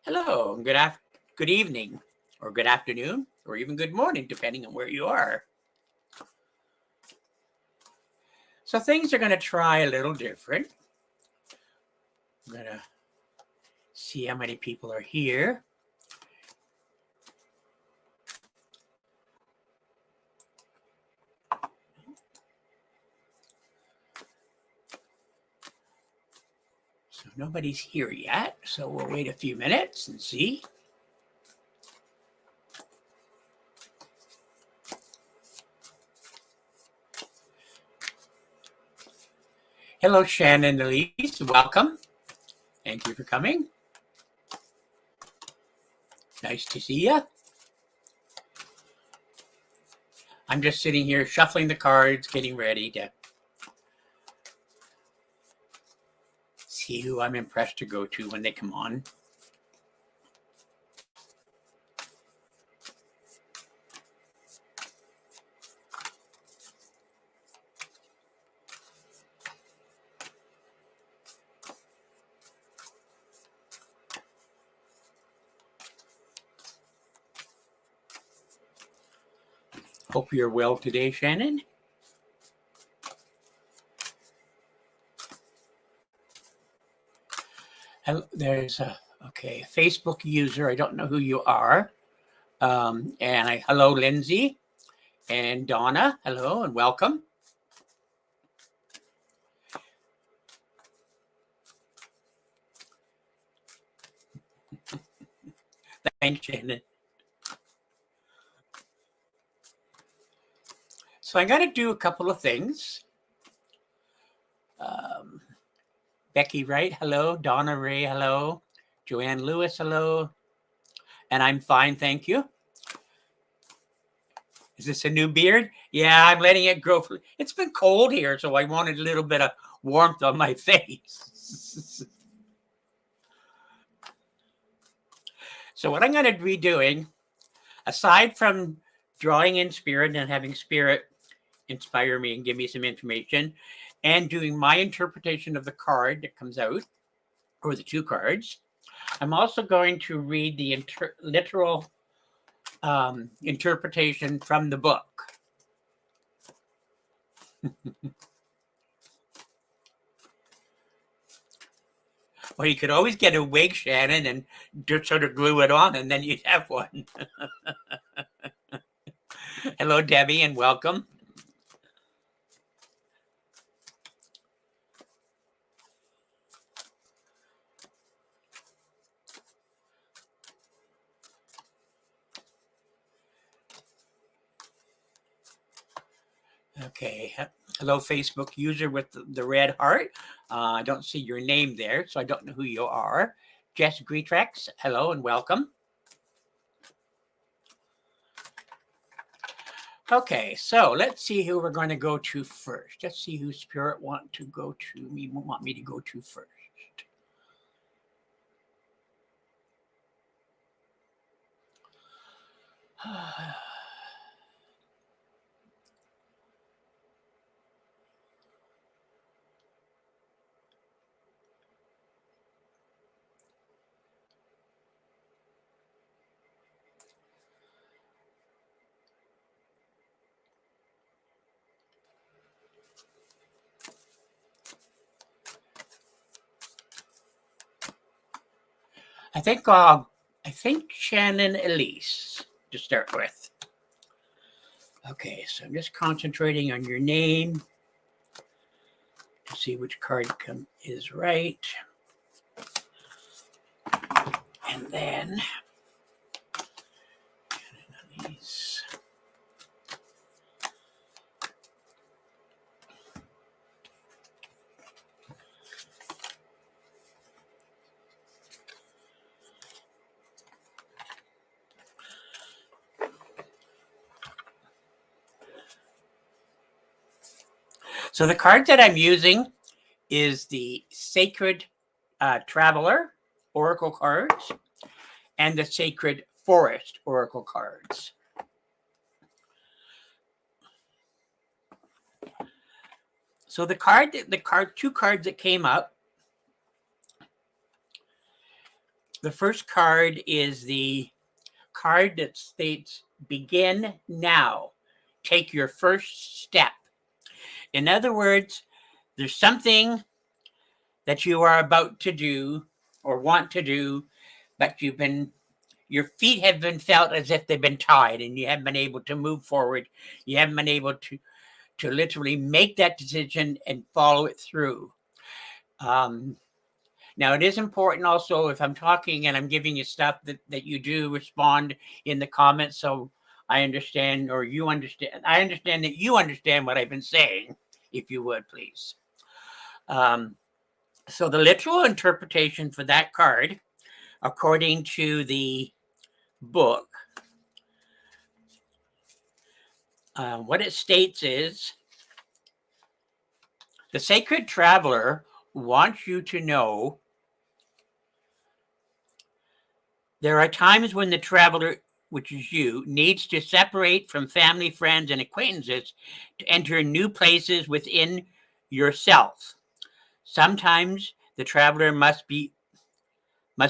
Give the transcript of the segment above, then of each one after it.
Hello, good evening, or good afternoon, or even good morning, depending on where you are. So things are going to try a little different. I'm going to see how many people are here. So nobody's here yet, so we'll wait a few minutes and see. Hello, Shannon Elise. Welcome. Thank you for coming. Nice to see you. I'm just sitting here shuffling the cards, getting ready to see who I'm impressed to go to when they come on. Hope you're well today, Shannon. There's a Facebook user. I don't know who you are. Hello, Lindsay and Donna. Hello and welcome. Thanks, Shannon. So I'm going to do a couple of things. Becky Wright, hello. Donna Ray, hello. Joanne Lewis, hello. And I'm fine, thank you. Is this a new beard? Yeah, I'm letting it grow. It's been cold here, so I wanted a little bit of warmth on my face. So what I'm going to be doing, aside from drawing in spirit and having spirit inspire me and give me some information, and doing my interpretation of the card that comes out, or the two cards, I'm also going to read the literal interpretation from the book. Well, you could always get a wig, Shannon, and just sort of glue it on, and then you'd have one. Hello, Debbie, and welcome. Okay. Hello, Facebook user with the red heart. I don't see your name there, so I don't know who you are. Jess Greetrex, hello and welcome. Okay, so let's see who we're going to go to first. Let's see who Spirit want me to go to first. I think Shannon Elise to start with. Okay, so I'm just concentrating on your name to see which card is right. And then Shannon Elise. So the card that I'm using is the Sacred Traveler Oracle cards and the Sacred Forest Oracle cards. So two cards that came up The first card is the card that states, begin now. Take your first step. In other words, there's something that you are about to do or want to do, but your feet have been felt as if they've been tied and you haven't been able to move forward. You haven't been able to literally make that decision and follow it through. Now, it is important also, if I'm talking and I'm giving you stuff, that you do respond in the comments so I understand, or you understand. I understand that you understand what I've been saying, if you would, please. So the literal interpretation for that card, according to the book, what it states is, the sacred traveler wants you to know there are times when the traveler, which is you, needs to separate from family, friends, and acquaintances to enter new places within yourself. Sometimes the traveler must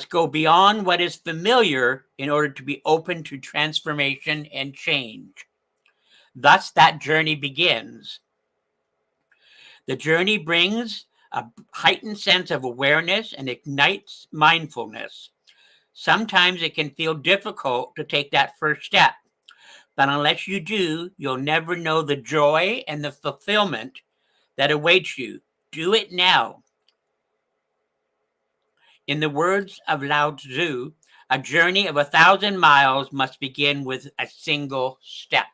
go beyond what is familiar in order to be open to transformation and change. Thus, that journey begins. The journey brings a heightened sense of awareness and ignites mindfulness. Sometimes it can feel difficult to take that first step, but unless you do, you'll never know the joy and the fulfillment that awaits you. Do it now. In the words of Lao Tzu, a journey of 1,000 miles must begin with a single step.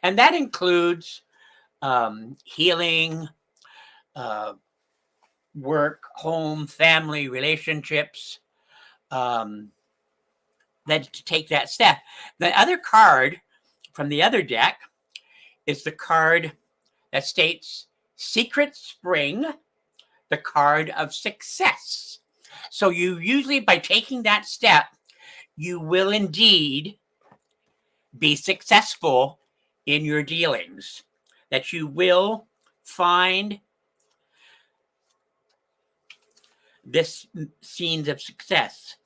And that includes healing, work, home, family, relationships, that to take that step. The other card from the other deck is the card that states Secret Spring, the card of success. So you usually, by taking that step, you will indeed be successful in your dealings, that you will find this scenes of success.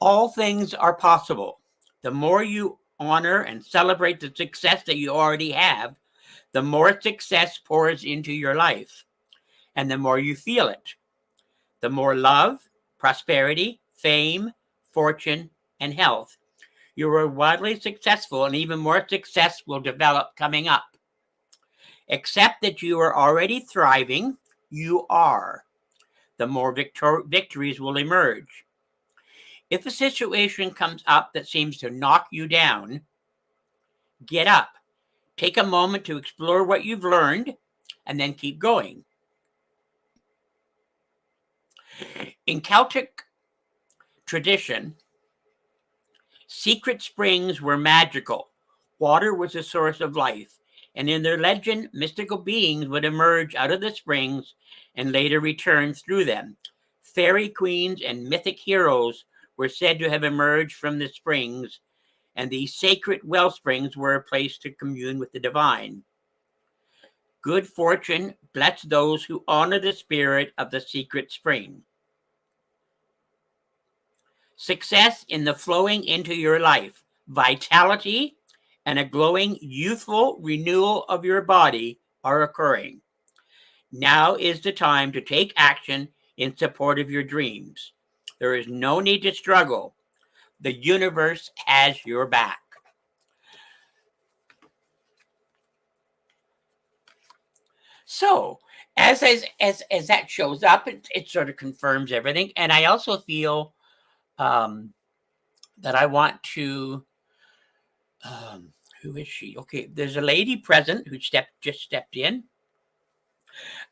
All things are possible. The more you honor and celebrate the success that you already have, the more success pours into your life, and the more you feel it. The more love, prosperity, fame, fortune, and health. You are wildly successful, and even more success will develop coming up. Accept that you are already thriving. You are. The more victories will emerge. If a situation comes up that seems to knock you down, get up. Take a moment to explore what you've learned, and then keep going. In Celtic tradition, secret springs were magical. Water was a source of life, and in their legend, mystical beings would emerge out of the springs and later return through them. Fairy queens and mythic heroes were said to have emerged from the springs, and these sacred well springs were a place to commune with the divine. Good fortune bless those who honor the spirit of the secret spring. Success in the flowing into your life, vitality, and a glowing youthful renewal of your body are occurring. Now is the time to take action in support of your dreams. There is no need to struggle. The universe has your back. So, as that shows up, it sort of confirms everything. And I also feel that I want to, who is she? Okay, there's a lady present who just stepped in.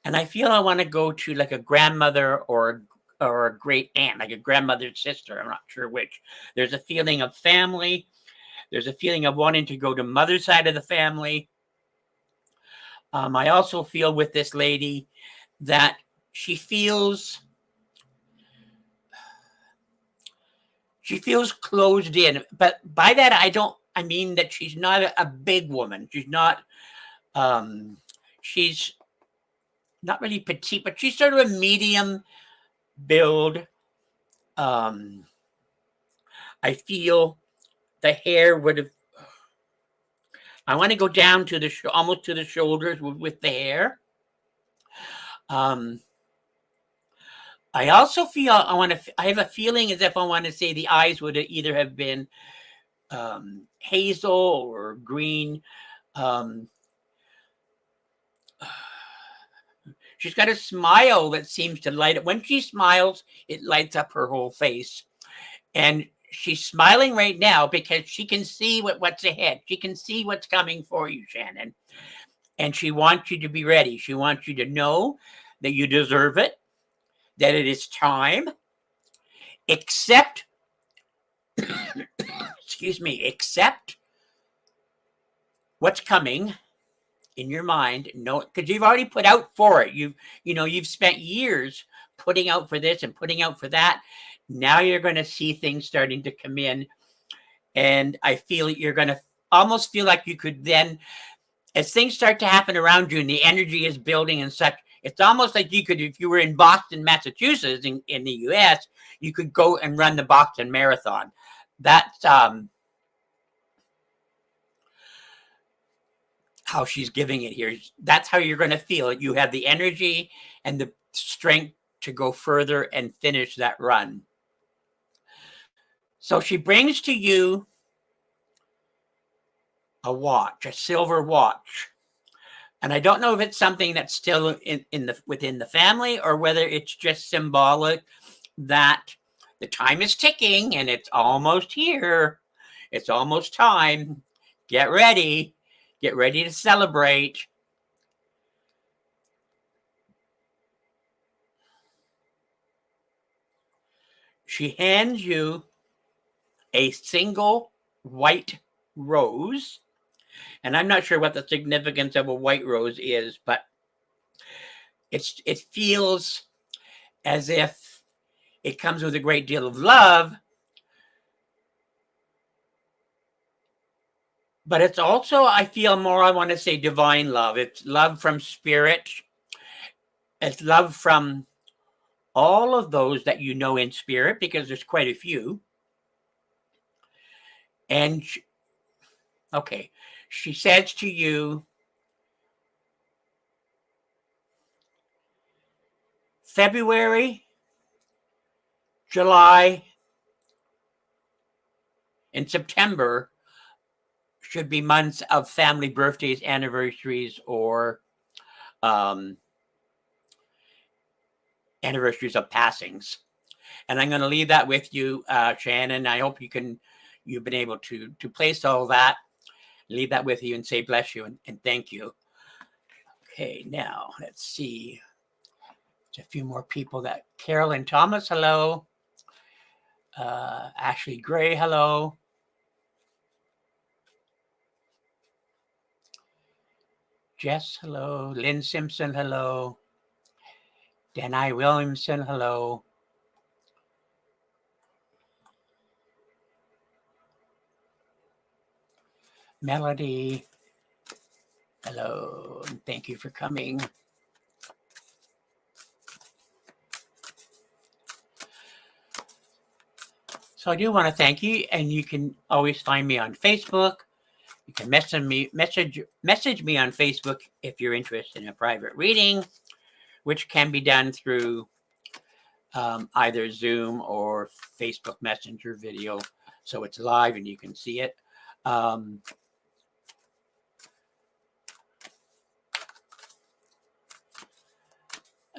And I feel I want to go to like a grandmother or a great aunt, like a grandmother's sister. I'm not sure which. There's a feeling of family. There's a feeling of wanting to go to mother's side of the family. I also feel with this lady that she feels closed in. But by that, I mean that she's not a big woman. She's not, she's not really petite, but she's sort of a medium build. I feel the hair would have. I want to go down to the almost to the shoulders with the hair. I also feel I have a feeling as if I want to say the eyes would either have been hazel or green. She's got a smile that seems to light up. When she smiles, it lights up her whole face. And she's smiling right now because she can see what's ahead. She can see what's coming for you, Shannon. And she wants you to be ready. She wants you to know that you deserve it, that it is time. Accept, excuse me, accept what's coming in your mind. No, because you've already put out for it. You've spent years putting out for this and putting out for that. Now you're going to see things starting to come in. And I feel you're going to almost feel like you could then, as things start to happen around you and the energy is building and such, it's almost like you could, if you were in Boston, Massachusetts, in the US, you could go and run the Boston Marathon. That's how she's giving it here. That's how you're going to feel. You have the energy and the strength to go further and finish that run. So she brings to you a watch, a silver watch. And I don't know if it's something that's still within the family or whether it's just symbolic that the time is ticking and it's almost here. It's almost time. Get ready. Get ready to celebrate. She hands you a single white rose. And I'm not sure what the significance of a white rose is, but it feels as if it comes with a great deal of love. But it's also, I feel more, I want to say divine love. It's love from spirit. It's love from all of those that you know in spirit, because there's quite a few. And, okay, she says to you, February, July, and September should be months of family birthdays, anniversaries, or anniversaries of passings. And I'm going to leave that with you, Shannon. I hope you've been able to place all that, leave that with you and say bless you and thank you. Okay, now let's see. There's a few more people that Carolyn Thomas, hello. Ashley Gray, hello. Jess, hello. Lynn Simpson, hello. Denai Williamson, hello. Melody, hello. Thank you for coming. So I do want to thank you, and you can always find me on Facebook. You can message me on Facebook if you're interested in a private reading, which can be done through either Zoom or Facebook Messenger video. So it's live and you can see it.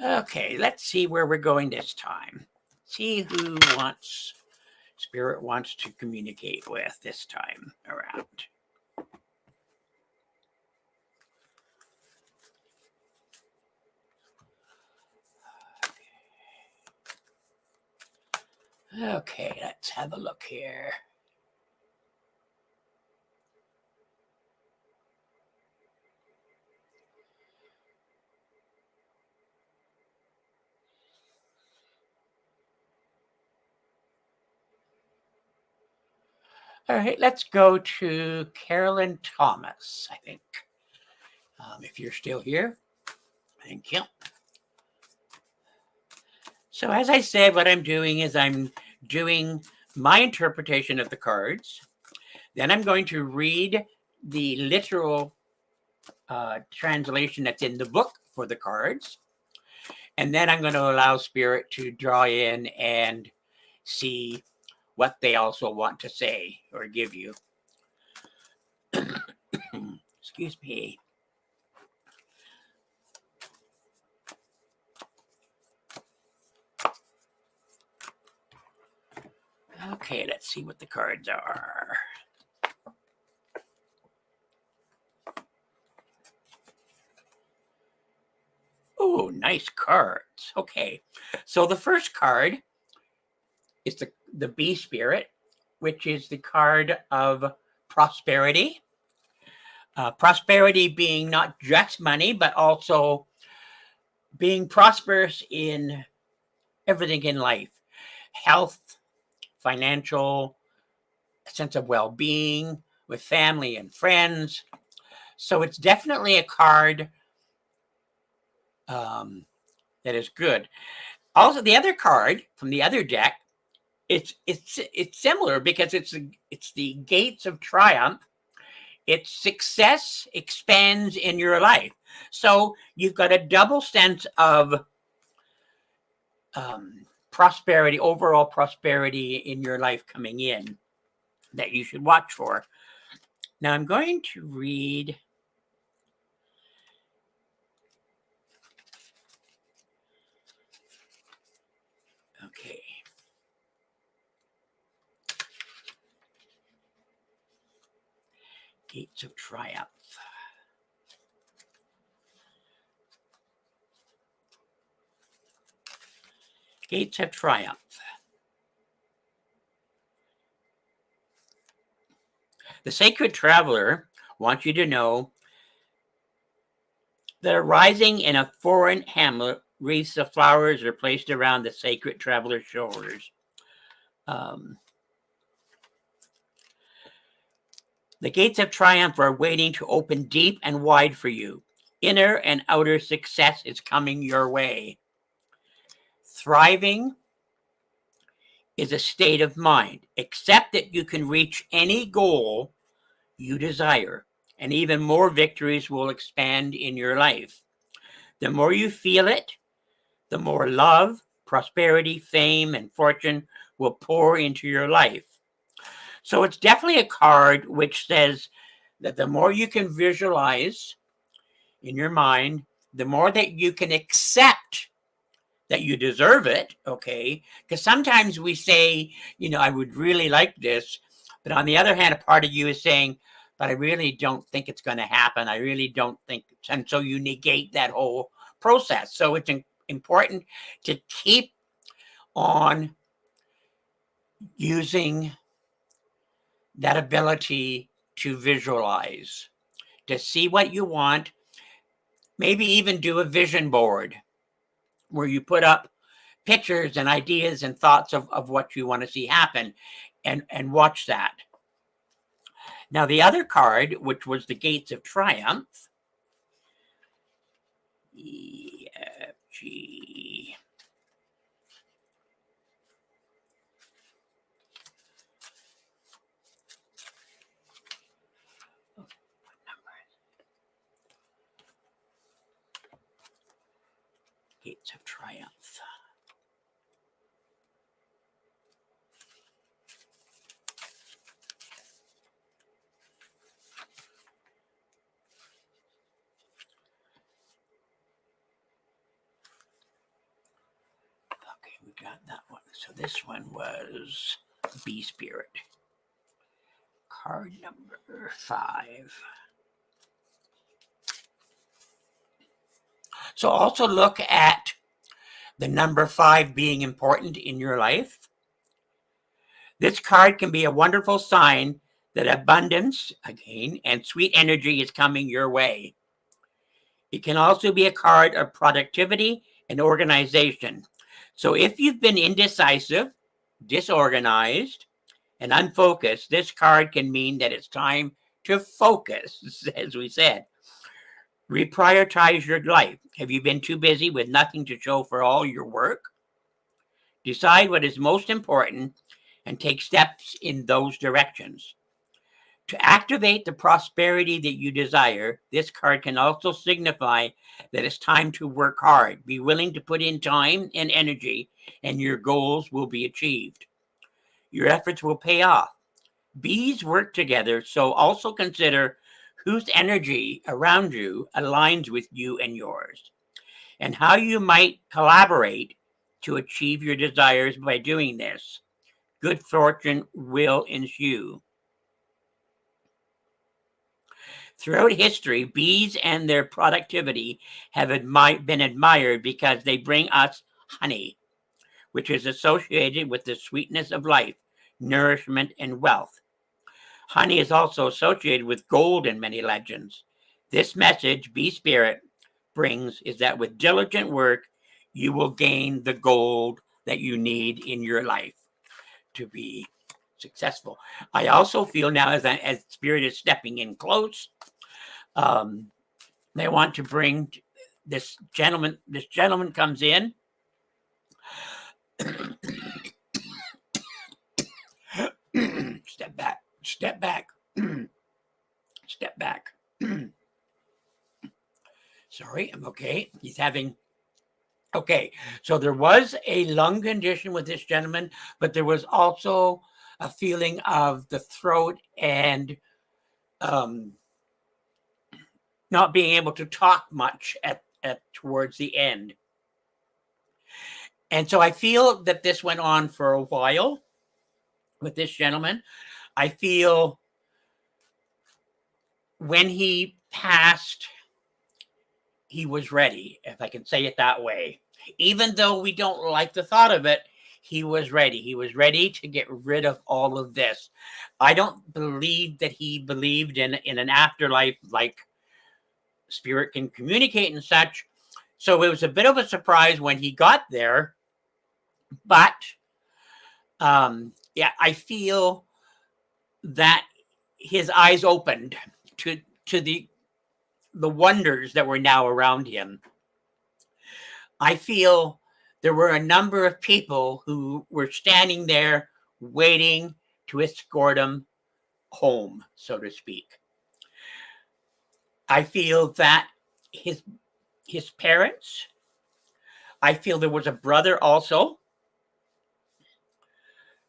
Okay, let's see where we're going this time. See who Spirit wants to communicate with this time around. Okay, let's have a look here. All right, let's go to Carolyn Thomas, I think. If you're still here, thank you. So as I said, what I'm doing is I'm doing my interpretation of the cards. Then I'm going to read the literal translation that's in the book for the cards. And then I'm going to allow Spirit to draw in and see what they also want to say or give you. Excuse me. Okay, let's see what the cards are. Oh, nice cards. Okay, so the first card is the Bee Spirit, which is the card of prosperity. Prosperity being not just money, but also being prosperous in everything in life. Health, financial, a sense of well-being with family and friends. So it's definitely a card that is good. Also, the other card from the other deck, it's similar because it's the Gates of Triumph. It's success expands in your life. So you've got a double sense of prosperity, overall prosperity in your life coming in that you should watch for. Now I'm going to read okay. Gates of Triumph. Gates of Triumph. The Sacred Traveler wants you to know that arising in a foreign hamlet, wreaths of flowers are placed around the Sacred Traveler's shoulders. The gates of triumph are waiting to open deep and wide for you. Inner and outer success is coming your way. Thriving is a state of mind. Accept that you can reach any goal you desire, and even more victories will expand in your life. The more you feel it, the more love, prosperity, fame, and fortune will pour into your life. So it's definitely a card which says that the more you can visualize in your mind, the more that you can accept that you deserve it, okay? Because sometimes we say, I would really like this, but on the other hand, a part of you is saying, but I really don't think it's going to happen. I really don't think, and so you negate that whole process. So it's important to keep on using that ability to visualize, to see what you want, maybe even do a vision board where you put up pictures and ideas and thoughts of what you want to see happen and watch that. Now, the other card, which was the Gates of Triumph, E, F, G. Gates of Triumph. Okay, we got that one. So this one was Bee Spirit. Card number 5. So also look at the number 5 being important in your life. This card can be a wonderful sign that abundance, again, and sweet energy is coming your way. It can also be a card of productivity and organization. So if you've been indecisive, disorganized, and unfocused, this card can mean that it's time to focus, as we said. Reprioritize your life. Have you been too busy with nothing to show for all your work? Decide what is most important and take steps in those directions. To activate the prosperity that you desire, this card can also signify that it's time to work hard. Be willing to put in time and energy, and your goals will be achieved. Your efforts will pay off. Bees work together, so also consider whose energy around you aligns with you and yours, and how you might collaborate to achieve your desires by doing this. Good fortune will ensue. Throughout history, bees and their productivity have been admired because they bring us honey, which is associated with the sweetness of life, nourishment, and wealth. Honey is also associated with gold in many legends. This message Bee Spirit brings is that with diligent work, you will gain the gold that you need in your life to be successful. I also feel now, as Spirit is stepping in close, they want to bring this gentleman. This gentleman comes in. Step back. Step back. Step back. Sorry, I'm okay. He's having. Okay, so there was a lung condition with this gentleman, but there was also a feeling of the throat and not being able to talk much at towards the end. And so I feel that this went on for a while with this gentleman. I feel when he passed, he was ready, if I can say it that way. Even though we don't like the thought of it, he was ready. He was ready to get rid of all of this. I don't believe that he believed in an afterlife like spirit can communicate and such. So it was a bit of a surprise when he got there. But yeah, I feel that his eyes opened to the wonders that were now around him. I feel there were a number of people who were standing there waiting to escort him home, so to speak. I feel that his parents, I feel there was a brother also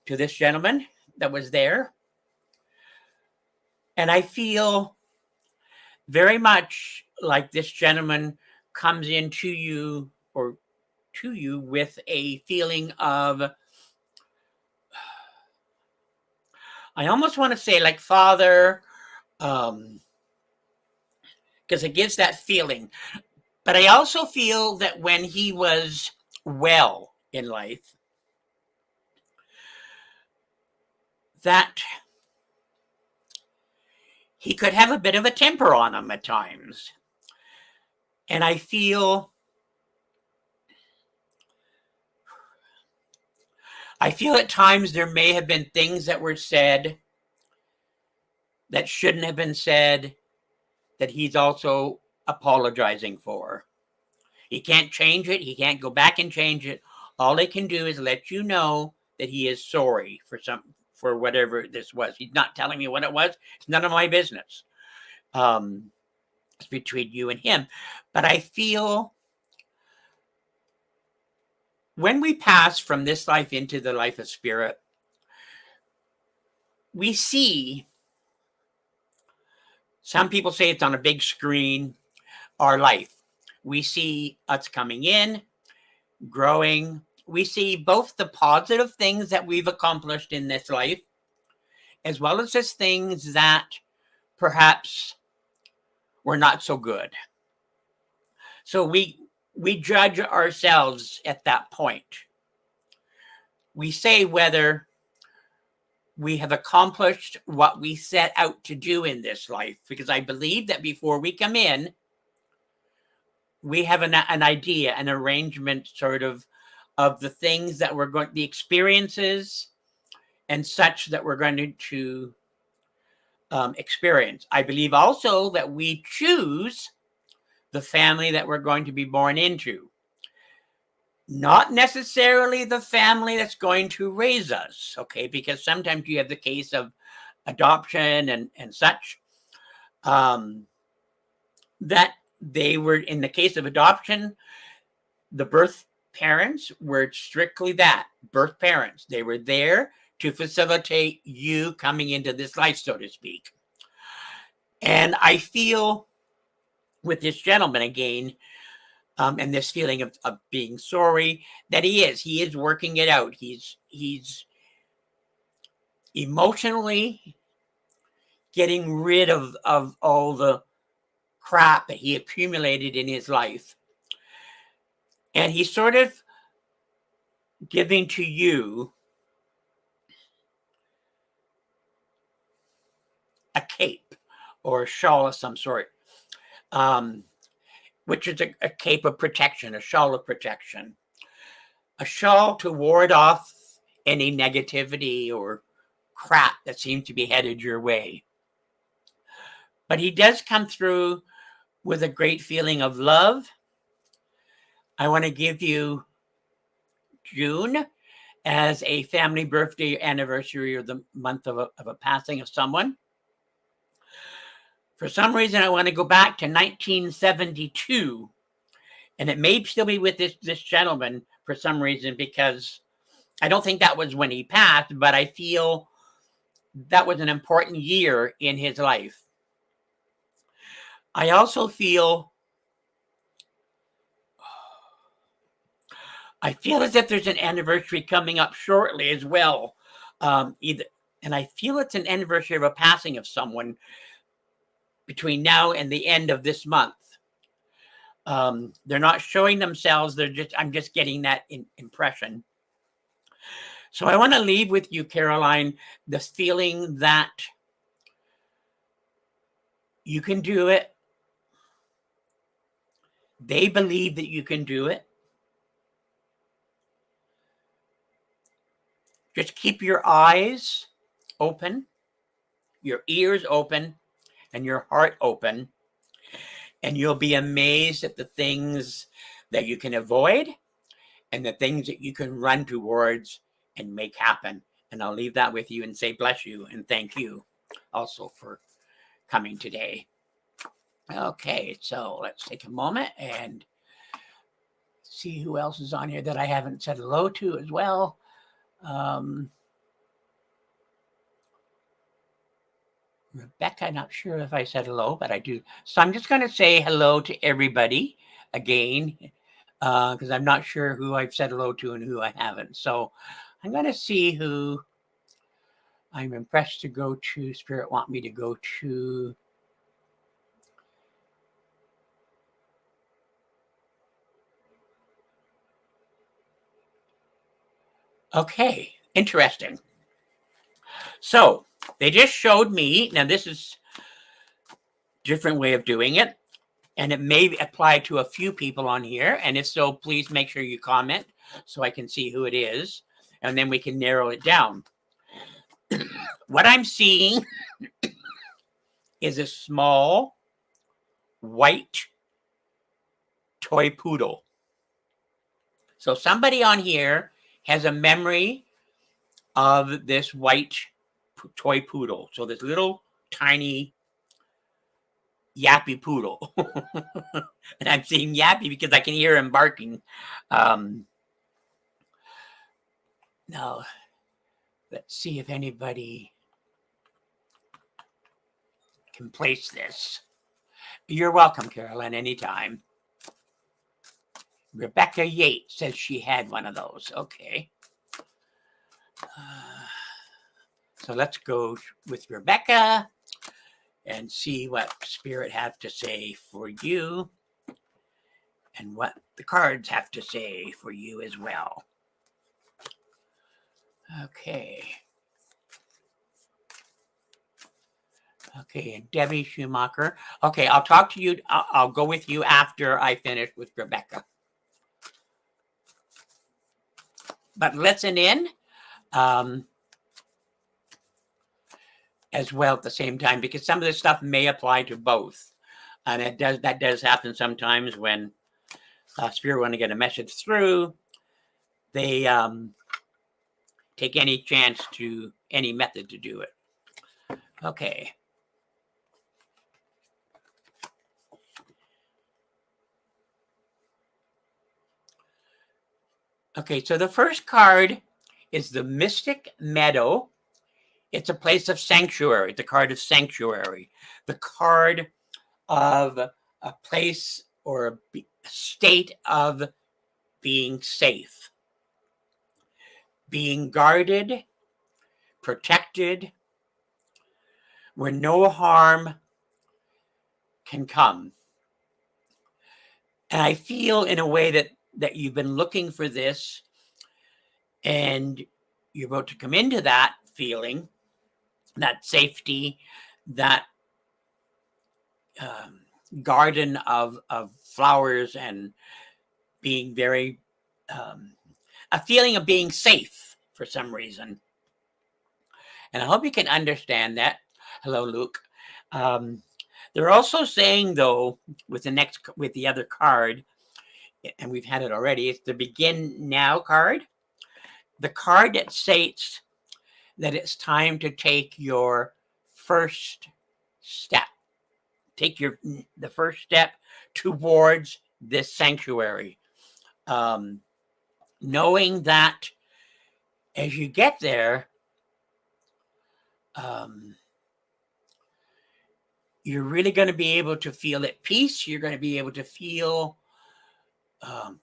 to this gentleman that was there. And I feel very much like this gentleman comes into you or to you with a feeling of, I almost want to say like father, because it gives that feeling. But I also feel that when he was well in life, that he could have a bit of a temper on him at times. And I feel at times there may have been things that were said that shouldn't have been said that he's also apologizing for. He can't change it. He can't go back and change it. All he can do is let you know that he is sorry for whatever this was. He's not telling me what it was. It's none of my business. It's between you and him. But I feel when we pass from this life into the life of spirit, we see, some people say it's on a big screen, our life. We see us coming in, growing. We see both the positive things that we've accomplished in this life, as well as those things that perhaps were not so good. So we judge ourselves at that point. We say whether we have accomplished what we set out to do in this life, because I believe that before we come in, we have an idea, an arrangement sort of the things that we're going, the experiences and such that we're going to experience. I believe also that we choose the family that we're going to be born into. not necessarily the family that's going to raise us, okay? Because sometimes you have the case of adoption and such, that they were, in the case of adoption, the birth parents were strictly that, birth parents. They were there to facilitate you coming into this life, so to speak. And I feel with this gentleman again, and this feeling of being sorry, that he is working it out. He's emotionally getting rid of all the crap that he accumulated in his life. And he's sort of giving to you a cape or a shawl of some sort, which is a cape of protection, a shawl of protection, a shawl to ward off any negativity or crap that seems to be headed your way. But he does come through with a great feeling of love. I want to give you June as a family birthday anniversary or the month of a passing of someone. For some reason, I want to go back to 1972, and it may still be with this gentleman for some reason, because I don't think that was when he passed, but I feel that was an important year in his life. I also feel as if there's an anniversary coming up shortly as well. And I feel it's an anniversary of a passing of someone between now and the end of this month. They're not showing themselves. I'm just getting that impression. So I want to leave with you, Caroline, this feeling that you can do it. They believe that you can do it. Just keep your eyes open, your ears open, and your heart open, and you'll be amazed at the things that you can avoid and the things that you can run towards and make happen. And I'll leave that with you and say bless you and thank you also for coming today. Okay, so let's take a moment and see who else is on here that I haven't said hello to as well. Rebecca, not sure if I said hello, but I do. So I'm just going to say hello to everybody again, because I'm not sure who I've said hello to and who I haven't. So I'm going to see who I'm impressed to go to. Spirit want me to go to. Okay, interesting. So they just showed me. Now this is a different way of doing it, and it may apply to a few people on here. And if so, please make sure you comment so I can see who it is, and then we can narrow it down. What I'm seeing is a small white toy poodle. So somebody on here has a memory of this white toy poodle. So this little tiny yappy poodle. And I'm saying yappy because I can hear him barking. Now, let's see if anybody can place this. You're welcome, Carolyn, anytime. Rebecca Yates says she had one of those. Okay. So let's go with Rebecca and see what Spirit have to say for you and what the cards have to say for you as well. Okay. Okay, and Debbie Schumacher. Okay, I'll talk to you. I'll go with you after I finish with Rebecca. But listen in as well at the same time, because some of this stuff may apply to both. And that does happen sometimes when Spirit want to get a message through. they take any chance to any method to do it. Okay. Okay, so the first card is the Mystic Meadow. It's a place of sanctuary, the card of sanctuary, the card of a place or a state of being safe, being guarded, protected, where no harm can come. And I feel in a way that you've been looking for this, and you're about to come into that feeling, that safety, that garden of flowers, and being very, a feeling of being safe for some reason. And I hope you can understand that. Hello, Luke. They're also saying, though, with the other card, and we've had it already, it's the Begin Now card. The card that states that it's time to take your first step. Take the first step towards this sanctuary. Knowing that as you get there, you're really going to be able to feel at peace. You're going to be able to feel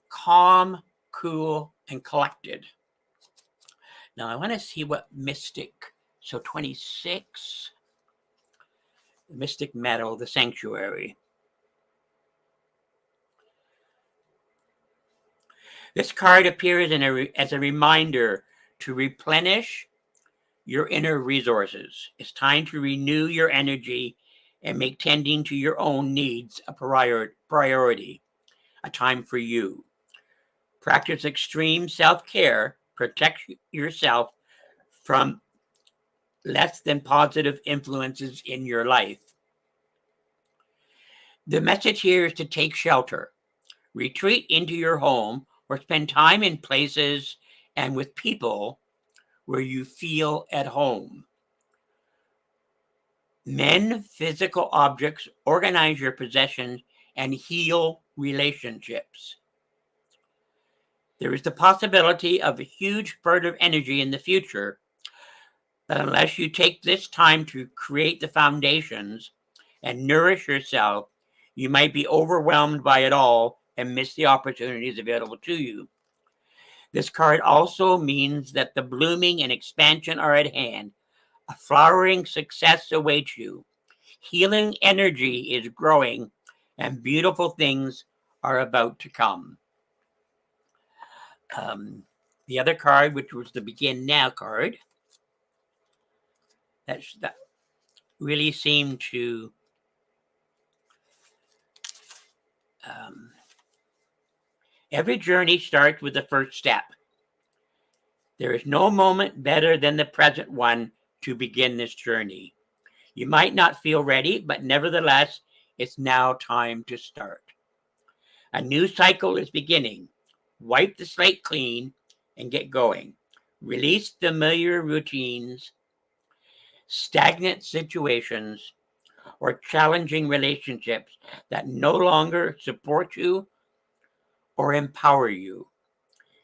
calm, cool, and collected. Now, I want to see what Mystic, so 26, the Mystic Meadow, the Sanctuary. This card appears as a reminder to replenish your inner resources. It's time to renew your energy and make tending to your own needs a priority, a time for you. Practice extreme self-care. Protect yourself from less than positive influences in your life. The message here is to take shelter. Retreat into your home or spend time in places and with people where you feel at home. Mend physical objects, organize your possessions, and heal relationships. There is the possibility of a huge spurt of energy in the future, but unless you take this time to create the foundations and nourish yourself, you might be overwhelmed by it all and miss the opportunities available to you. This card also means that the blooming and expansion are at hand. A flowering success awaits you. Healing energy is growing, and beautiful things are about to come. The other card, which was the Begin Now card, that really seemed to every journey starts with the first step. There is no moment better than the present one to begin this journey. You might not feel ready, but nevertheless, it's now time to start. A new cycle is beginning. Wipe the slate clean and get going. Release familiar routines, stagnant situations, or challenging relationships that no longer support you or empower you.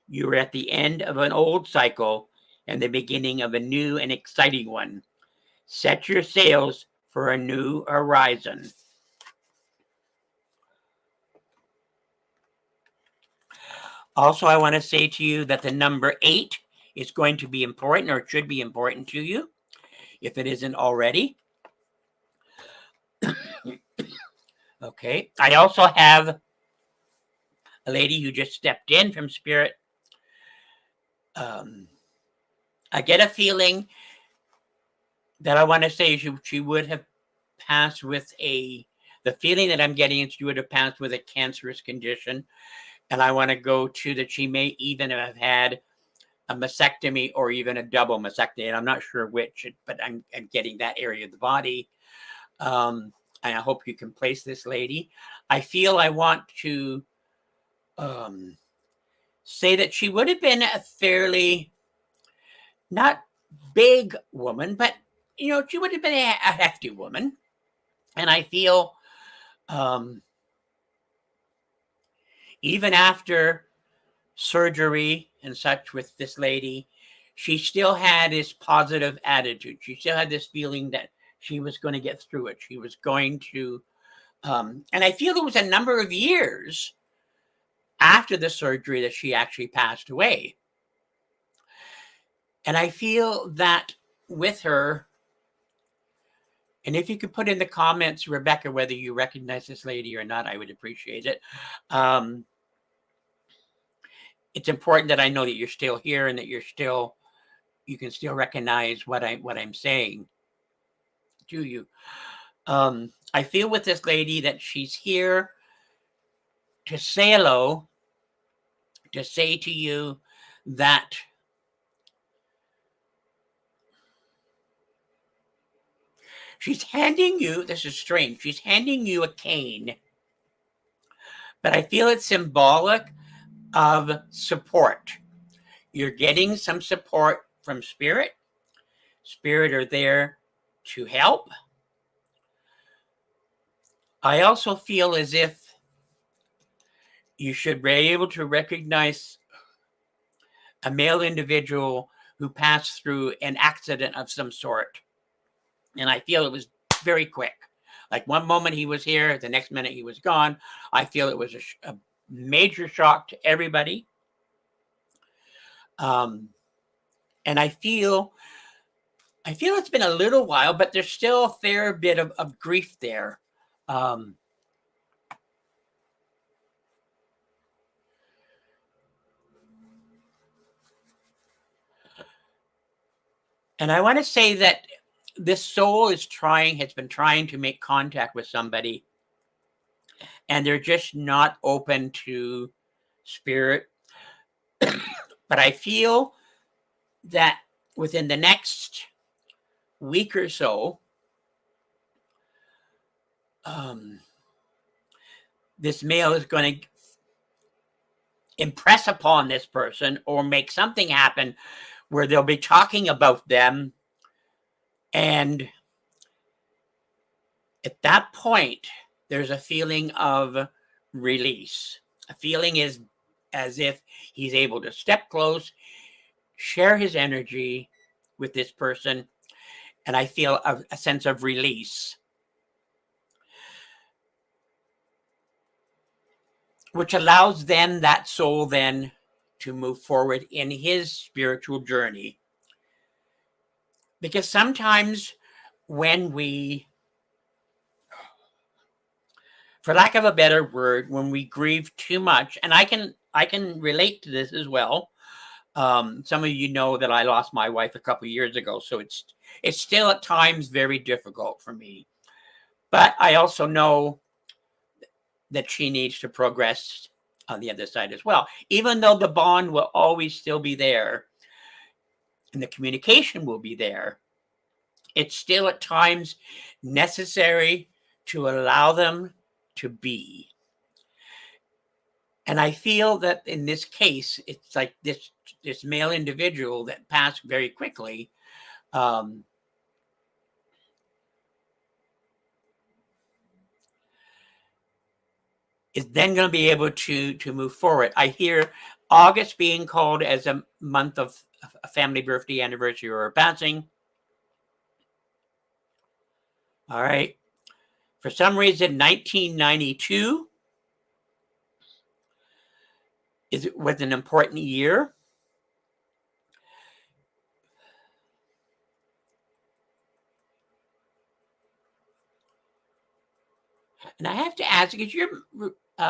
You are at the end of an old cycle and the beginning of a new and exciting one. Set your sails for a new horizon. Also, I want to say to you that the number 8 is going to be important, or it should be important to you, if it isn't already. Okay. I also have a lady who just stepped in from Spirit. I get a feeling that I want to say she would have passed with the feeling that I'm getting is she would have passed with a cancerous condition. And I want to go to that she may even have had a mastectomy or even a double mastectomy. And I'm not sure which, but I'm getting that area of the body. And I hope you can place this lady. I feel I want to say that she would have been a fairly, not big woman, but, she would have been a hefty woman. And I feel even after surgery and such with this lady, she still had this positive attitude. She still had this feeling that she was going to get through it. She was going to, and I feel it was a number of years after the surgery that she actually passed away. And I feel that with her, and if you could put in the comments, Rebecca, whether you recognize this lady or not, I would appreciate it. It's important that I know that you're still here and that you can still recognize what I'm saying to you. I feel with this lady that she's here to say hello, to say to you that she's handing you, this is strange, she's handing you a cane, but I feel it's symbolic of support. You're getting some support from Spirit. Spirit are there to help. I also feel as if you should be able to recognize a male individual who passed through an accident of some sort. And I feel it was very quick. Like one moment he was here, the next minute he was gone. I feel it was a major shock to everybody. And I feel it's been a little while, but there's still a fair bit of grief there. And I want to say that this soul has been trying to make contact with somebody, and they're just not open to Spirit. But I feel that within the next week or so, this male is going to impress upon this person or make something happen where they'll be talking about them. And at that point, there's a feeling of release. A feeling is as if he's able to step close, share his energy with this person, and I feel a sense of release, which allows then that soul then to move forward in his spiritual journey. Because sometimes when we, for lack of a better word, when we grieve too much, and I can relate to this as well. Some of you know that I lost my wife a couple of years ago, so it's still at times very difficult for me. But I also know that she needs to progress on the other side as well. Even though the bond will always still be there and the communication will be there, it's still at times necessary to allow them to be. And I feel that in this case, it's like this male individual that passed very quickly is then going to be able to move forward. I hear August being called as a month of a family birthday, anniversary, or a passing. All right. For some reason, 1992 was an important year. And I have to ask, is your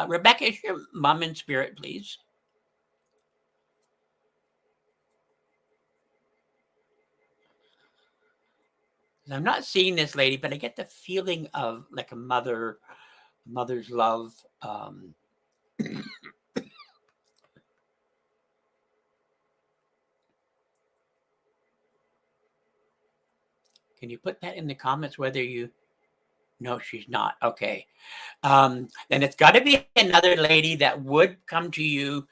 Rebecca, is your mom in spirit, please? I'm not seeing this lady, but I get the feeling of like a mother's love. Can you put that in the comments whether you... No, she's not. Okay. Then it's got to be another lady that would come to you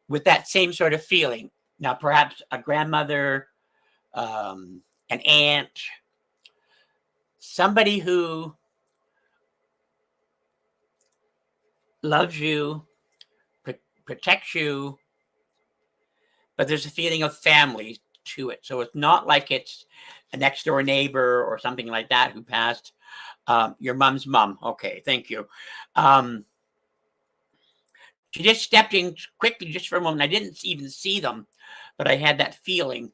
with that same sort of feeling. Now, perhaps a grandmother, an aunt, somebody who loves you, protects you, but there's a feeling of family to it. So it's not like it's a next door neighbor or something like that who passed. Your mom's mom. Okay, thank you. She just stepped in quickly just for a moment. I didn't even see them, but I had that feeling.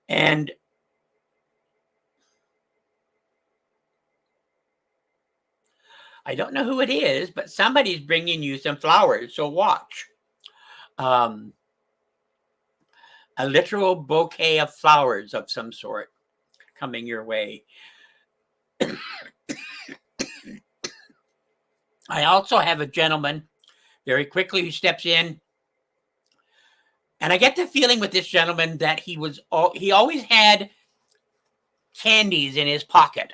And I don't know who it is, but somebody's bringing you some flowers. So watch. A literal bouquet of flowers of some sort coming your way. I also have a gentleman very quickly who steps in. And I get the feeling with this gentleman that he always had candies in his pocket.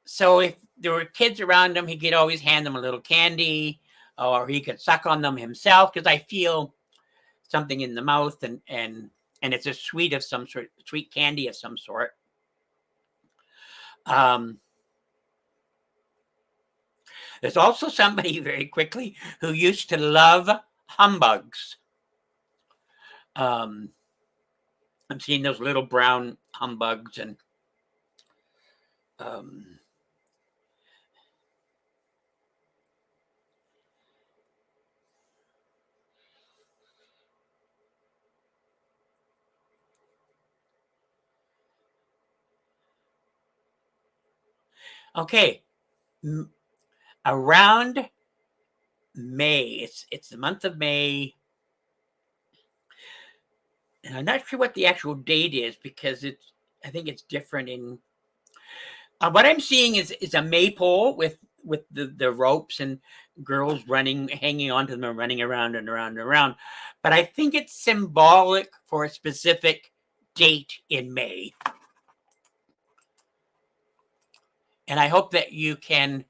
So if there were kids around him, he could always hand them a little candy, or he could suck on them himself, because I feel something in the mouth, and it's a sweet of some sort, sweet candy of some sort. There's also somebody very quickly who used to love humbugs. I'm seeing those little brown humbugs, and okay, around May, it's the month of May, and I'm not sure what the actual date is, because I think it's different in. What I'm seeing is a maypole with the ropes and girls hanging onto them and running around and around and around. But I think it's symbolic for a specific date in May. And I hope that you can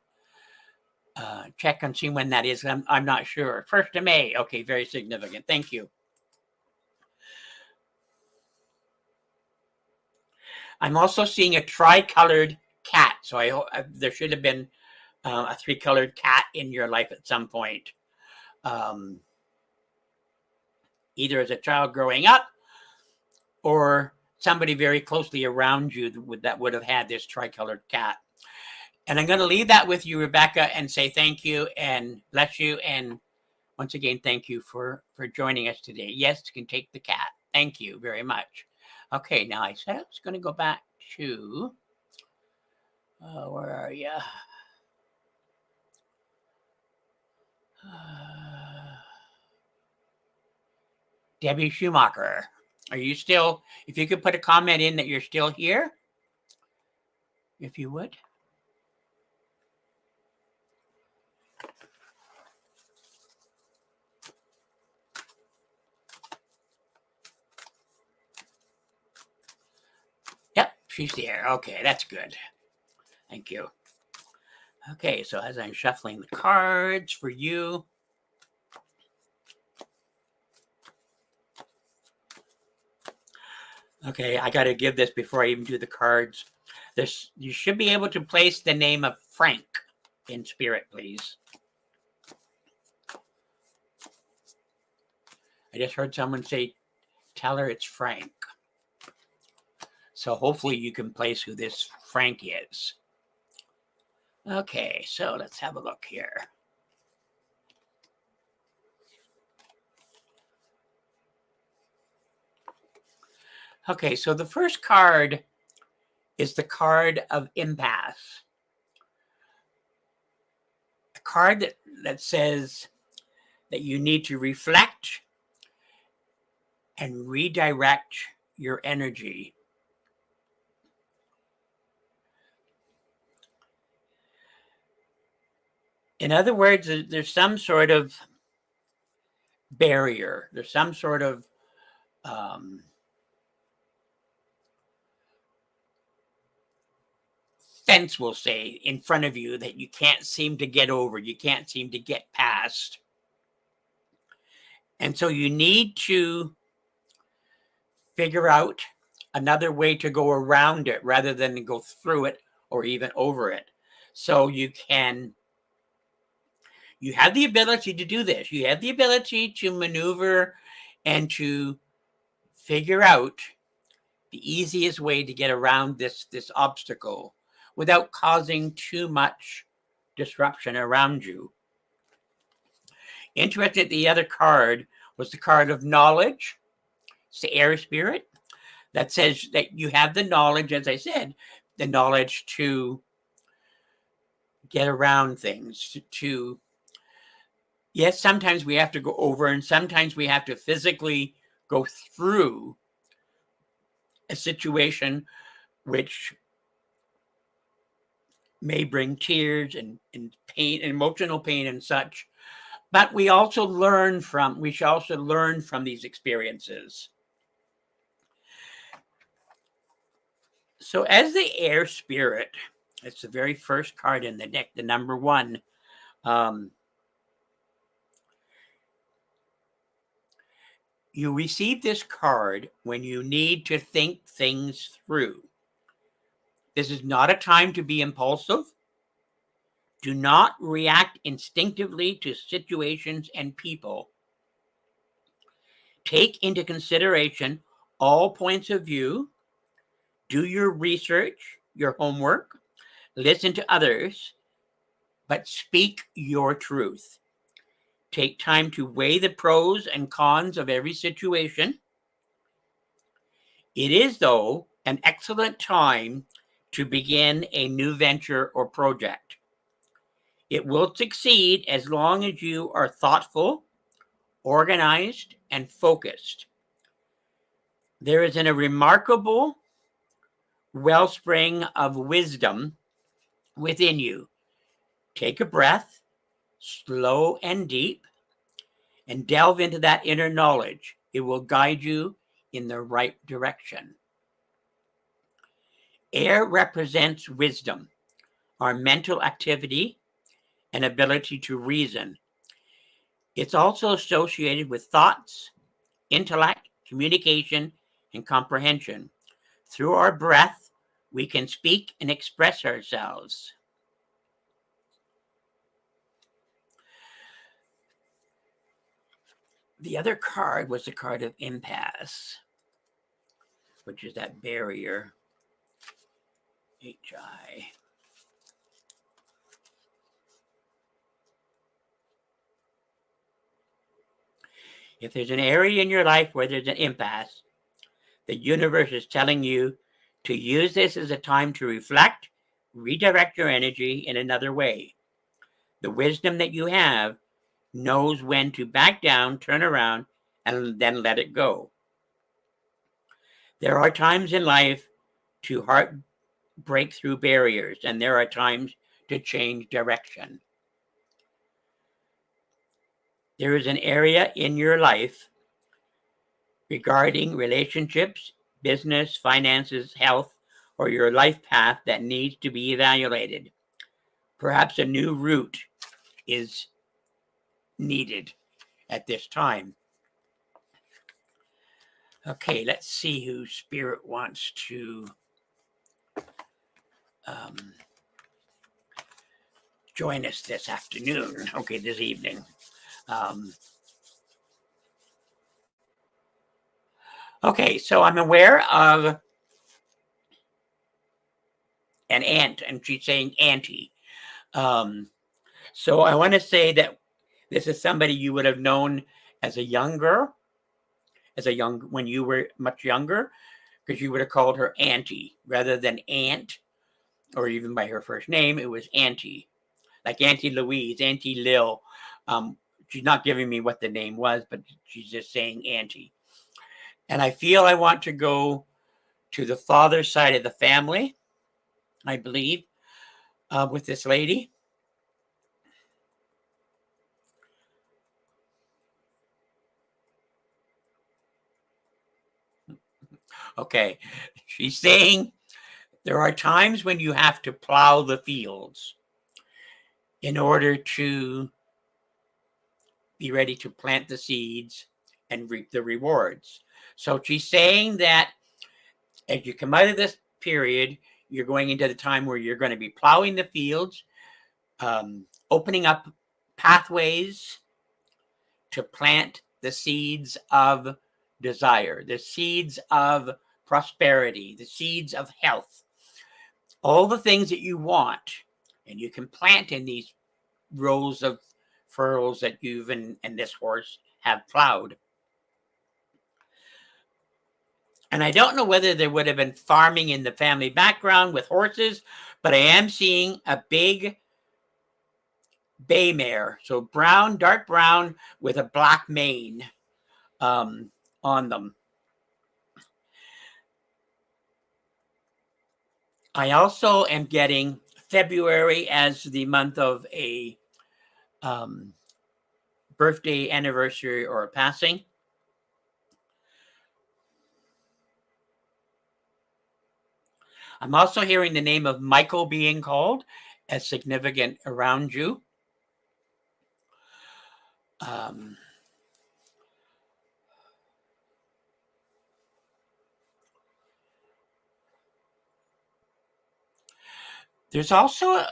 check and see when that is. I'm not sure. 1st of May. Okay, very significant. Thank you. I'm also seeing a tricolored cat. So I hope there should have been a 3-colored cat in your life at some point. Either as a child growing up, or somebody very closely around you that would have had this tricolored cat. And I'm going to leave that with you, Rebecca, and say thank you and bless you. And once again, thank you for joining us today. Yes, you can take the cat. Thank you very much. Okay, now I said I was going to go back to, where are you? Debbie Schumacher. Are you still, if you could put a comment in that you're still here, if you would. Yep, she's there. Okay, that's good. Thank you. Okay, so as I'm shuffling the cards for you, okay, I got to give this before I even do the cards. You should be able to place the name of Frank in spirit, please. I just heard someone say, tell her it's Frank. So hopefully you can place who this Frank is. Okay, so let's have a look here. Okay, so the first card is the card of impasse. A card that says that you need to reflect and redirect your energy. In other words, there's some sort of barrier. There's some sort of fence, we'll say, in front of you that you can't seem to get over. You can't seem to get past. And so you need to figure out another way to go around it rather than go through it or even over it. So you have the ability to do this. You have the ability to maneuver and to figure out the easiest way to get around this obstacle without causing too much disruption around you. Interesting, the other card was the card of knowledge. It's the air spirit that says that you have the knowledge, as I said, the knowledge to get around things, yes, sometimes we have to go over, and sometimes we have to physically go through a situation which may bring tears and pain, emotional pain and such. But we should also learn from these experiences. So as the air spirit, it's the very first card in the deck, the number 1. You receive this card when you need to think things through. This is not a time to be impulsive. Do not react instinctively to situations and people. Take into consideration all points of view. Do your research, your homework. Listen to others, but speak your truth. Take time to weigh the pros and cons of every situation. It is, though, an excellent time to begin a new venture or project. It will succeed as long as you are thoughtful, organized, and focused. There is a remarkable wellspring of wisdom within you. Take a breath, slow and deep, and delve into that inner knowledge. It will guide you in the right direction. Air represents wisdom, our mental activity, and ability to reason. It's also associated with thoughts, intellect, communication, and comprehension. Through our breath, we can speak and express ourselves. The other card was the card of impasse, which is that barrier. HI. If there's an area in your life where there's an impasse, the universe is telling you to use this as a time to reflect, redirect your energy in another way. The wisdom that you have knows when to back down, turn around, and then let it go. There are times in life to break through barriers, and there are times to change direction. There is an area in your life regarding relationships, business, finances, health, or your life path that needs to be evaluated. Perhaps a new route is needed at this time. Okay, let's see who Spirit wants to join us this afternoon. Okay, this evening. Okay, so I'm aware of an aunt, and she's saying auntie. So I want to say that this is somebody you would have known as a young girl, when you were much younger, because you would have called her auntie rather than aunt, or even by her first name. It was auntie, like Auntie Louise, Auntie Lil. She's not giving me what the name was, but she's just saying auntie. And I feel I want to go to the father's side of the family, I believe, with this lady. Okay, she's saying there are times when you have to plow the fields in order to be ready to plant the seeds and reap the rewards. So she's saying that as you come out of this period, you're going into the time where you're going to be plowing the fields, opening up pathways to plant the seeds of desire, the seeds of prosperity, the seeds of health, all the things that you want, and you can plant in these rows of furrows that you've and this horse have plowed. And I don't know whether there would have been farming in the family background with horses, but I am seeing a big bay mare. So brown, dark brown with a black mane on them. I also am getting February as the month of a birthday, anniversary, or a passing. I'm also hearing the name of Michael being called as significant around you. There's also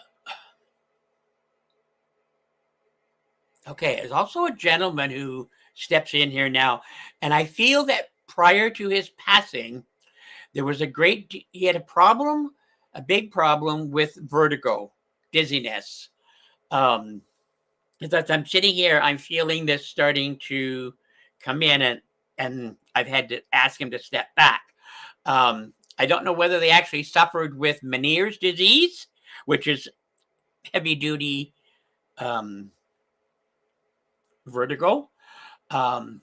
there's also a gentleman who steps in here now, and I feel that prior to his passing, there was he had a big problem with vertigo, dizziness. As I'm sitting here, I'm feeling this starting to come in, and I've had to ask him to step back. I don't know whether they actually suffered with Meniere's disease, which is heavy duty vertigo. But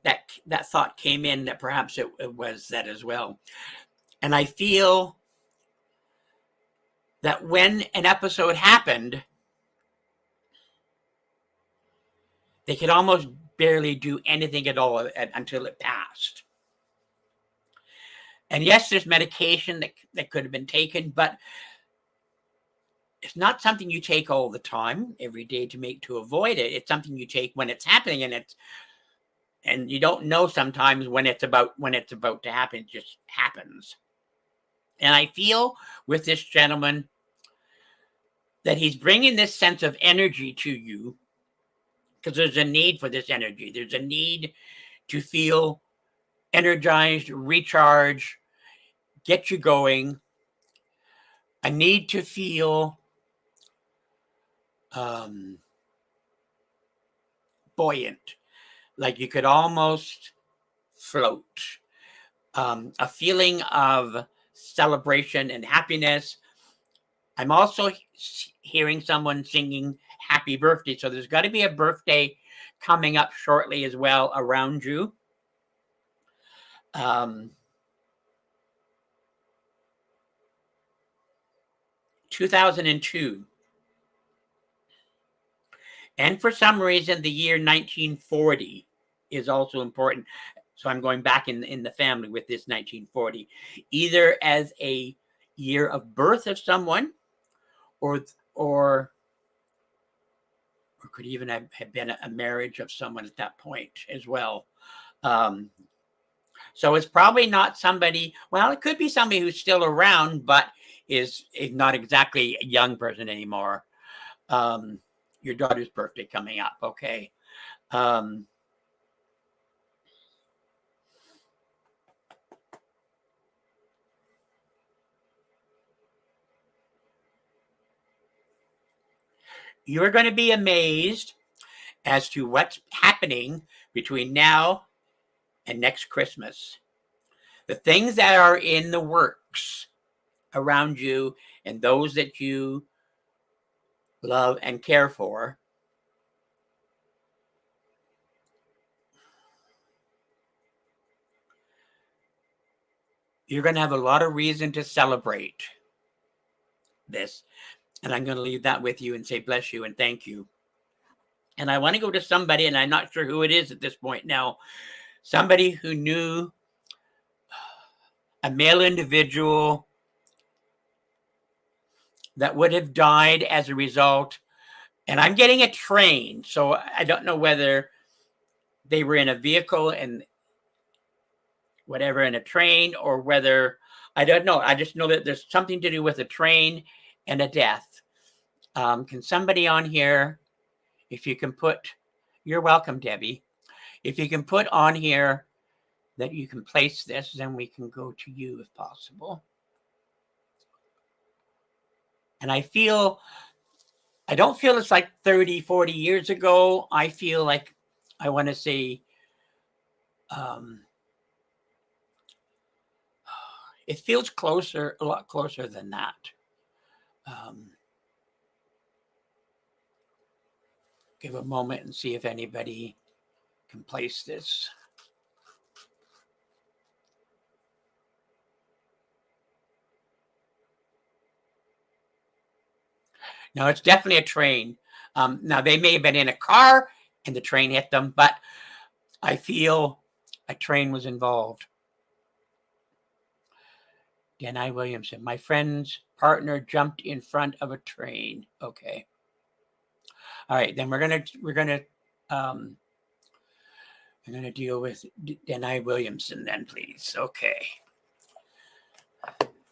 that thought came in that perhaps it was that as well. And I feel that when an episode happened, they could almost barely do anything at all until it passed. And yes, there's medication that could have been taken, but it's not something you take all the time, every day to avoid it. It's something you take when it's happening, and you don't know sometimes when it's about to happen. It just happens. And I feel with this gentleman that he's bringing this sense of energy to you because there's a need for this energy. There's a need to feel energized, recharge, get you going. A need to feel buoyant, like you could almost float. A feeling of celebration and happiness. I'm also hearing someone singing happy birthday. So there's got to be a birthday coming up shortly as well around you. 2002. And for some reason, the year 1940 is also important. So I'm going back in the family with this 1940, either as a year of birth of someone, or could even have been a marriage of someone at that point as well. So it's probably not somebody, well, it could be somebody who's still around, but is not exactly a young person anymore. Your daughter's birthday coming up, okay. You're going to be amazed as to what's happening between now and next Christmas. The things that are in the works around you and those that you love and care for, you're going to have a lot of reason to celebrate this. And I'm going to leave that with you and say bless you and thank you. And I want to go to somebody, and I'm not sure who it is at this point now, somebody who knew a male individual that would have died as a result And I'm getting a train. So I don't know whether they were in a vehicle and whatever in a train, or whether, I don't know. I just know that there's something to do with a train and a death. Can somebody on here, if you can put, you're welcome, Debbie. If you can put on here that you can place this, then we can go to you if possible. And I don't feel it's like 30, 40 years ago. I feel like, I want to say, it feels closer, a lot closer than that. Give a moment and see if anybody can place this. No, it's definitely a train. Now, they may have been in a car and the train hit them, but I feel a train was involved. Denai Williamson, my friend's partner jumped in front of a train. Okay. All right, then we're gonna deal with Denai Williamson then, please. Okay.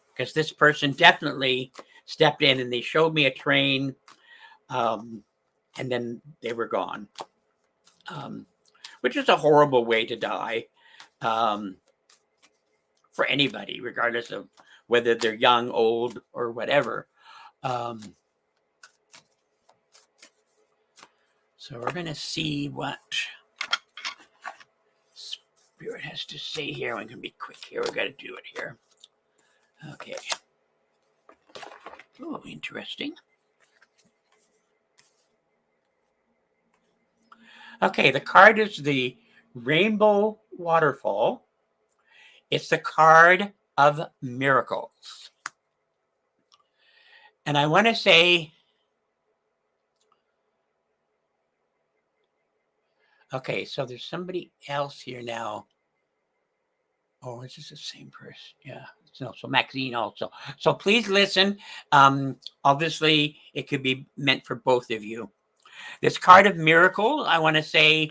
Because this person definitely stepped in and they showed me a train, and then they were gone, which is a horrible way to die, for anybody, regardless of whether they're young, old, or whatever. So we're going to see what Spirit has to say here. We're going to be quick here. We're going to do it here. Okay. Oh, interesting. Okay, the card is the Rainbow Waterfall. It's the card of miracles. And I want to say, okay, so there's somebody else here now. Oh, is this the same person? Yeah. So Maxine also. So please listen. Obviously, it could be meant for both of you. This card of miracle, I want to say,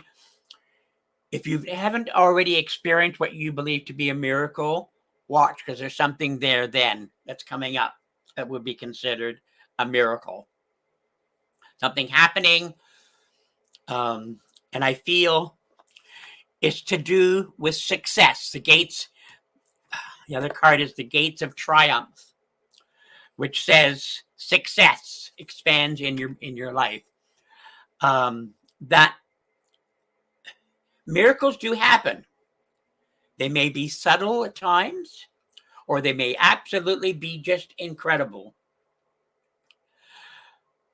if you haven't already experienced what you believe to be a miracle, watch, because there's something there then that's coming up that would be considered a miracle. Something happening. And I feel it's to do with success. The gates, the other card is the gates of triumph, which says success expands in your life. That miracles do happen. They may be subtle at times, or they may absolutely be just incredible.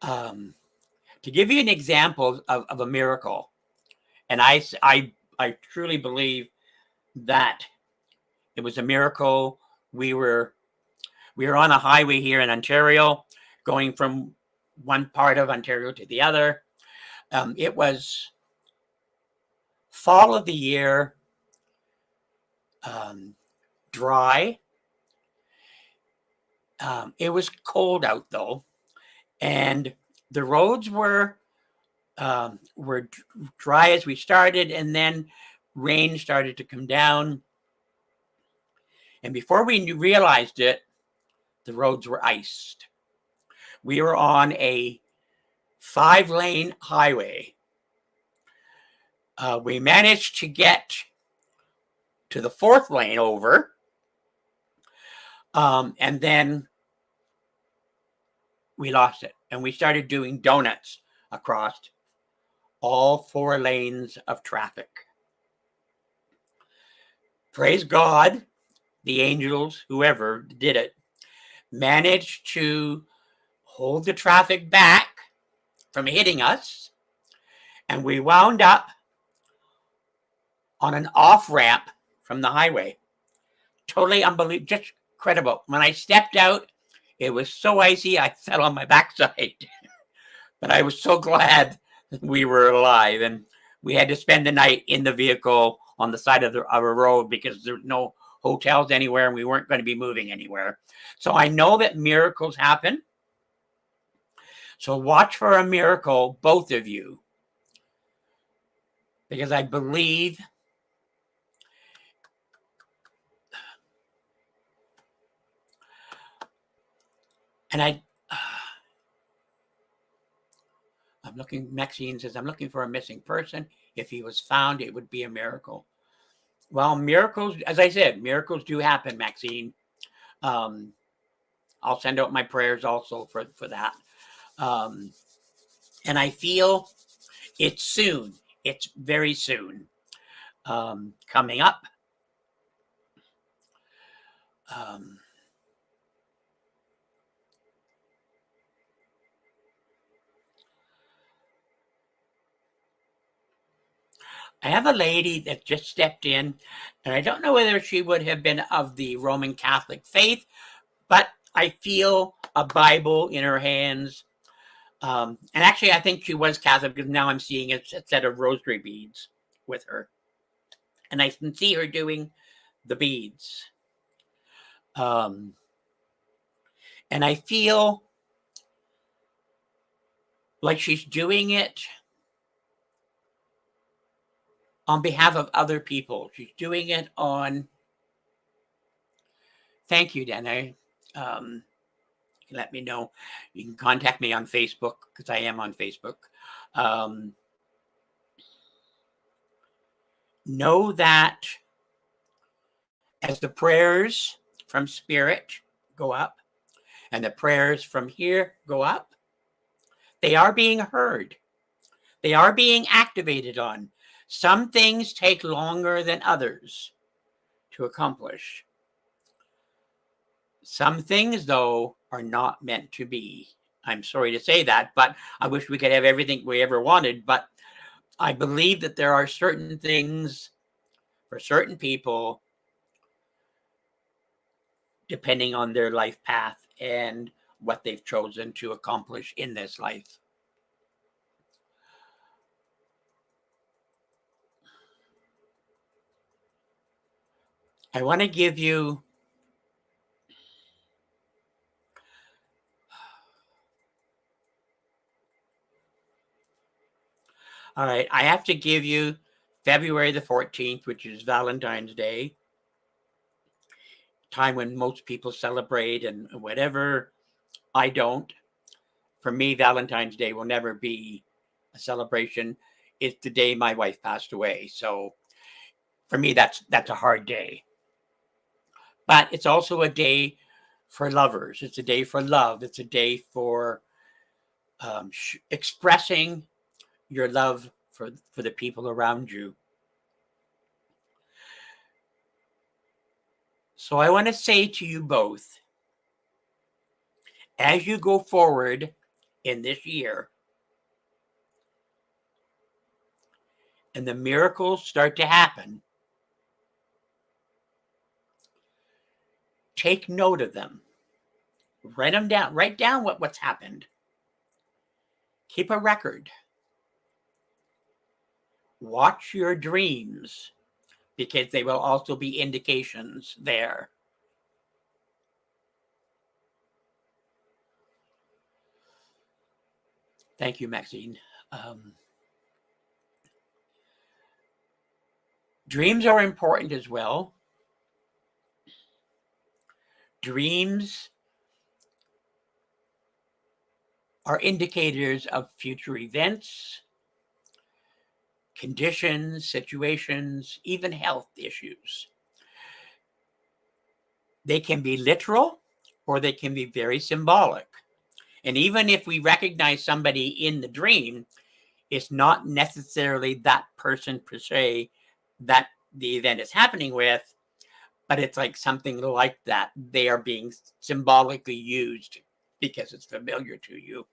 To give you an example of a miracle, and I truly believe that it was a miracle. We were on a highway here in Ontario, going from one part of Ontario to the other. It was fall of the year, dry. It was cold out though, and the roads were dry as we started, and then rain started to come down. And before we realized it, the roads were iced. We were on a 5-lane highway. We managed to get to the 4th lane over, and then we lost it. And we started doing donuts across all 4 lanes of traffic. Praise God, the angels, whoever did it, managed to hold the traffic back from hitting us, and we wound up on an off-ramp from the highway. Totally unbelievable, just incredible. When I stepped out, it was so icy, I fell on my backside. But I was so glad we were alive, and we had to spend the night in the vehicle on the side of our road because there were no hotels anywhere, and we weren't going to be moving anywhere. So I know that miracles happen. So watch for a miracle, both of you, because I believe and I'm looking, Maxine says, I'm looking for a missing person. If he was found, it would be a miracle. Well, miracles, as I said, miracles do happen, Maxine. I'll send out my prayers also for that. And I feel it's soon. It's very soon coming up. I have a lady that just stepped in, and I don't know whether she would have been of the Roman Catholic faith, but I feel a Bible in her hands. And actually, I think she was Catholic because now I'm seeing a set of rosary beads with her. And I can see her doing the beads. And I feel like she's doing it on behalf of other people. She's doing it on. Thank you, Dana. Let me know. You can contact me on Facebook because I am on Facebook. Know that as the prayers from Spirit go up and the prayers from here go up, they are being heard. They are being activated on. Some things take longer than others to accomplish. Some things, though, are not meant to be. I'm sorry to say that, but I wish we could have everything we ever wanted. But I believe that there are certain things for certain people, depending on their life path and what they've chosen to accomplish in this life. I want to give you all right, I have to give you February the 14th, which is Valentine's Day, time when most people celebrate and whatever. I don't. For me, Valentine's Day will never be a celebration. It's the day my wife passed away. So for me, that's a hard day. But it's also a day for lovers. It's a day for love. It's a day for expressing your love for the people around you. So I want to say to you both, as you go forward in this year, and the miracles start to happen, take note of them. Write them down. Write down what's happened. Keep a record. Watch your dreams because they will also be indications there. Thank you, Maxine. Dreams are important as well. Dreams are indicators of future events, conditions, situations, even health issues. They can be literal or they can be very symbolic. And even if we recognize somebody in the dream, it's not necessarily that person per se that the event is happening with, but it's like something like that. They are being symbolically used because it's familiar to you.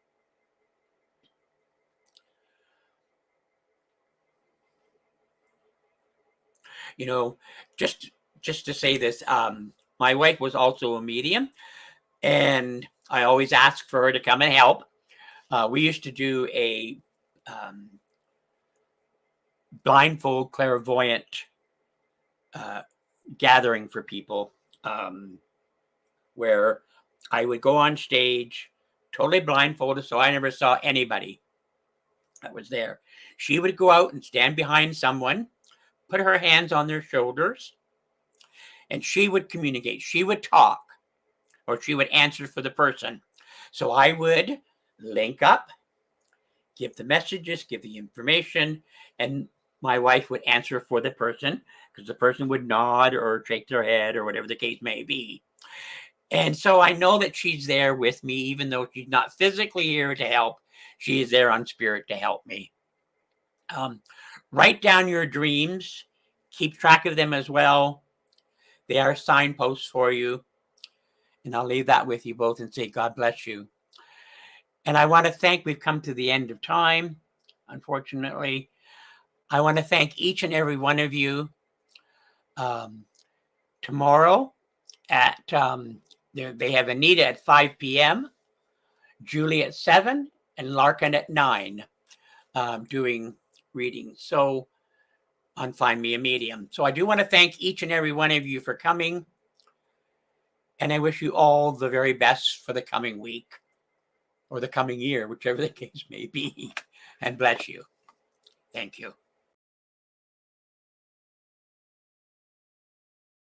You know, just to say this, my wife was also a medium, and I always ask for her to come and help. We used to do a blindfold clairvoyant gathering for people, where I would go on stage, totally blindfolded, so I never saw anybody that was there. She would go out and stand behind someone, put her hands on their shoulders, and she would communicate. She would talk, or she would answer for the person. So I would link up, give the messages, give the information, and my wife would answer for the person, because the person would nod or shake their head or whatever the case may be. And so I know that she's there with me, even though she's not physically here to help. She is there on spirit to help me. Write down your dreams. Keep track of them as well. They are signposts for you. And I'll leave that with you both and say, God bless you. And I want to thank, we've come to the end of time, unfortunately. I want to thank each and every one of you. Tomorrow at, they have Anita at 5 p.m., Julie at 7, and Larkin at 9, doing readings. So on FindMeAMedium. So I do want to thank each and every one of you for coming. And I wish you all the very best for the coming week or the coming year, whichever the case may be. And bless you. Thank you.